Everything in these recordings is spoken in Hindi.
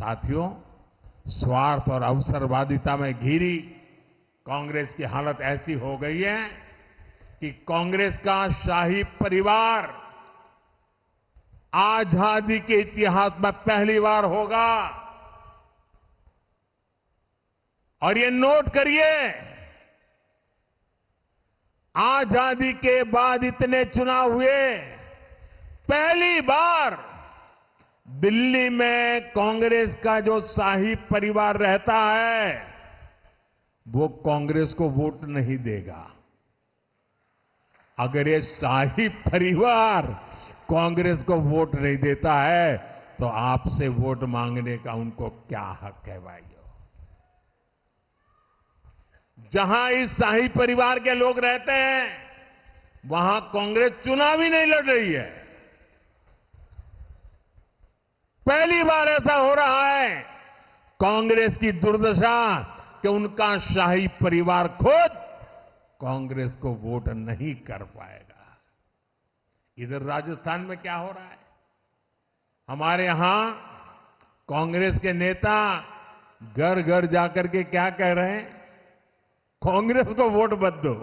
साथियों, स्वार्थ और अवसरवादिता में घिरी कांग्रेस की हालत ऐसी हो गई है कि कांग्रेस का शाही परिवार आजादी के इतिहास में पहली बार होगा। और ये नोट करिए, आजादी के बाद इतने चुनाव हुए, पहली बार दिल्ली में कांग्रेस का जो शाही परिवार रहता है वो कांग्रेस को वोट नहीं देगा। अगर ये शाही परिवार कांग्रेस को वोट नहीं देता है तो आपसे वोट मांगने का उनको क्या हक है भाइयों? जहां इस शाही परिवार के लोग रहते हैं वहां कांग्रेस चुनाव ही नहीं लड़ रही है। पहली बार ऐसा हो रहा है। कांग्रेस की दुर्दशा कि उनका शाही परिवार खुद कांग्रेस को वोट नहीं कर पाएगा। इधर राजस्थान में क्या हो रहा है? हमारे यहां कांग्रेस के नेता घर घर जाकर के क्या कह रहे हैं? कांग्रेस को वोट मत दो।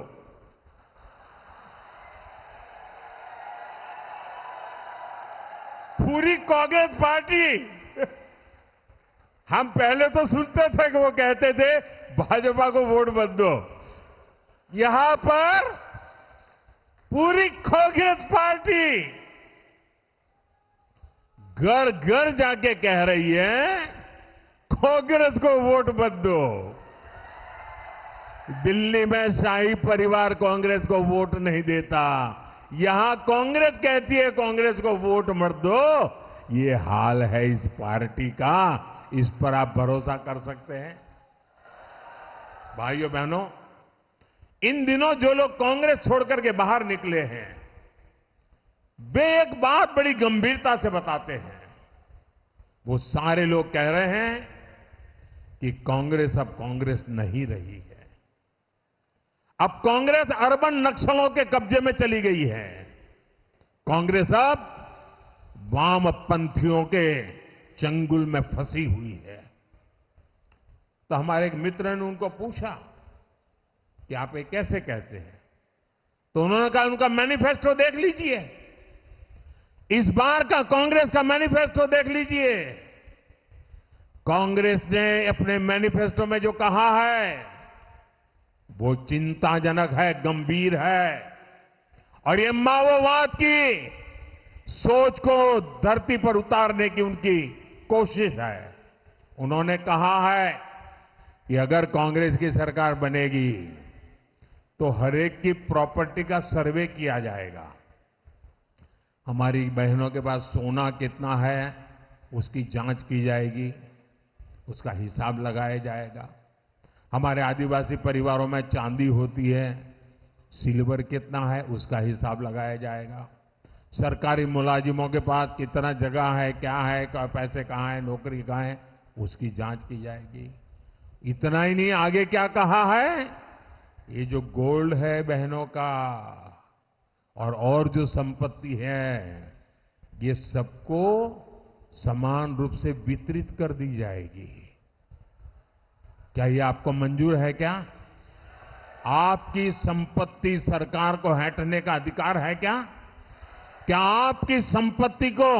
पूरी कांग्रेस पार्टी, हम पहले तो सुनते थे कि वो कहते थे भाजपा को वोट मत दो। यहां पर पूरी कांग्रेस पार्टी घर घर जाके कह रही है कांग्रेस को वोट मत दो। दिल्ली में शाही परिवार कांग्रेस को वोट नहीं देता, यहां कांग्रेस कहती है कांग्रेस को वोट मत दो। ये हाल है इस पार्टी का, इस पर आप भरोसा कर सकते हैं? भाइयों बहनों, इन दिनों जो लोग कांग्रेस छोड़कर के बाहर निकले हैं वे एक बात बड़ी गंभीरता से बताते हैं। वो सारे लोग कह रहे हैं कि कांग्रेस अब कांग्रेस नहीं रही है। अब कांग्रेस अर्बन नक्सलों के कब्जे में चली गई है। कांग्रेस अब वामपंथियों के चंगुल में फंसी हुई है। तो हमारे एक मित्र ने उनको पूछा कि आप ये कैसे कहते हैं? तो उन्होंने कहा उनका मैनिफेस्टो देख लीजिए, इस बार का कांग्रेस का मैनिफेस्टो देख लीजिए। कांग्रेस ने अपने मैनिफेस्टो में जो कहा है वो चिंताजनक है, गंभीर है। और ये माओवाद की सोच को धरती पर उतारने की उनकी कोशिश है। उन्होंने कहा है कि अगर कांग्रेस की सरकार बनेगी तो हर एक की प्रॉपर्टी का सर्वे किया जाएगा। हमारी बहनों के पास सोना कितना है उसकी जांच की जाएगी, उसका हिसाब लगाया जाएगा। हमारे आदिवासी परिवारों में चांदी होती है, सिल्वर कितना है उसका हिसाब लगाया जाएगा। सरकारी मुलाजिमों के पास कितना जगह है, क्या है, पैसे कहां है, नौकरी कहां है, उसकी जांच की जाएगी। इतना ही नहीं, आगे क्या कहा है? ये जो गोल्ड है बहनों का और जो संपत्ति है ये सबको समान रूप से वितरित कर दी जाएगी। क्या ये आपको मंजूर है? क्या आपकी संपत्ति सरकार को हड़पने का अधिकार है? क्या आपकी संपत्ति को,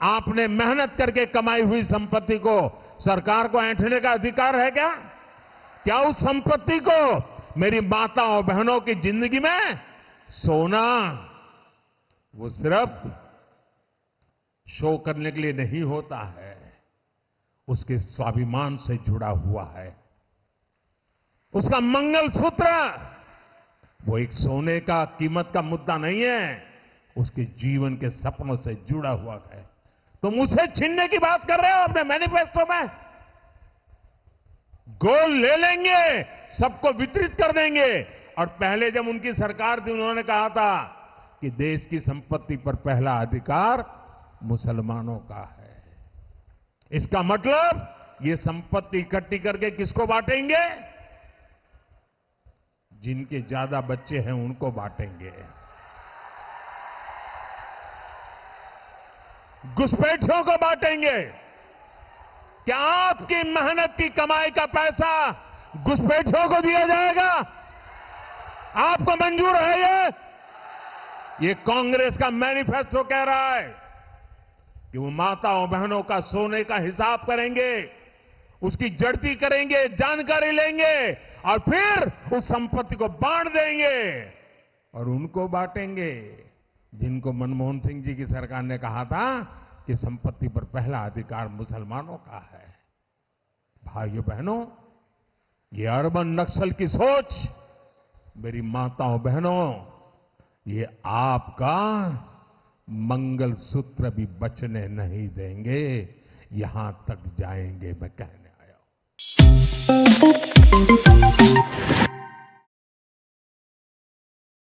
आपने मेहनत करके कमाई हुई संपत्ति को सरकार को ऐंठने का अधिकार है? क्या उस संपत्ति को मेरी माता और बहनों की जिंदगी में सोना वो सिर्फ शो करने के लिए नहीं होता है, उसके स्वाभिमान से जुड़ा हुआ है। उसका मंगलसूत्र वो एक सोने का कीमत का मुद्दा नहीं है, उसके जीवन के सपनों से जुड़ा हुआ है। तुम उसे छीनने की बात कर रहे हो अपने मैनिफेस्टो में? गोल्ड ले लेंगे, सबको वितरित कर देंगे। और पहले जब उनकी सरकार थी उन्होंने कहा था कि देश की संपत्ति पर पहला अधिकार मुसलमानों का है। इसका मतलब ये संपत्ति इकट्ठी करके किसको बांटेंगे? जिनके ज्यादा बच्चे हैं उनको बांटेंगे। घुसपैठियों को बांटेंगे। क्या आपकी मेहनत की कमाई का पैसा घुसपैठियों को दिया जाएगा? आपको मंजूर है ये कांग्रेस का मैनिफेस्टो कह रहा है कि वो माताओं बहनों का सोने का हिसाब करेंगे, उसकी जड़ती करेंगे, जानकारी लेंगे और फिर उस संपत्ति को बांट देंगे और उनको बांटेंगे जिनको मनमोहन सिंह जी की सरकार ने कहा था कि संपत्ति पर पहला अधिकार मुसलमानों का है। भाइयों बहनों, ये अर्बन नक्सल की सोच मेरी माताओं बहनों, ये आपका मंगलसूत्र भी बचने नहीं देंगे, यहां तक जाएंगे मैं कहने आया हूं।